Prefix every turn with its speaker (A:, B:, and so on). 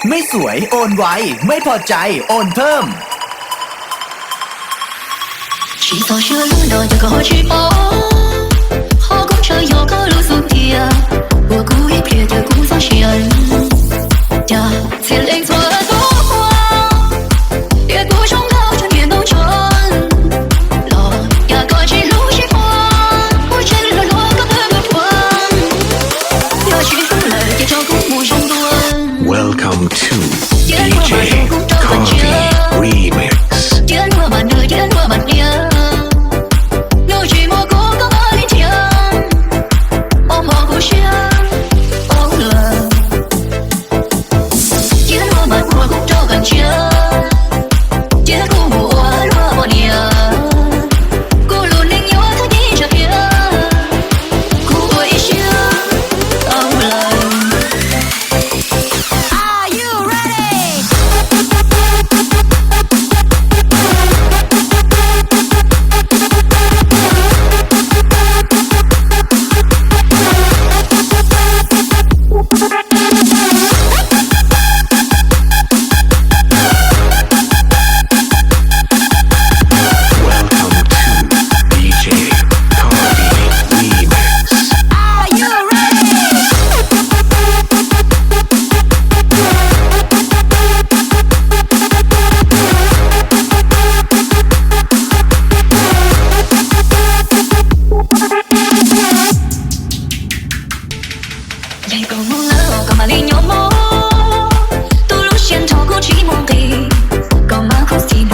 A: ไม่สวยโอนไวไม่พอใจโอนเพิ่ม
B: 起早是路的这个去跑，好公车有个路速的，我故意撇的故乡线，呀，才领错多慌，越过冲高城越农村，老呀个去路西风，我成了落个朋友风，要去风了也照顾木上墩。
C: Welcome to DJ Coffee Remix.
B: 天我慢的天我慢的。够木了，干嘛连牛毛？都路线超过寂寞的，干嘛哭泣？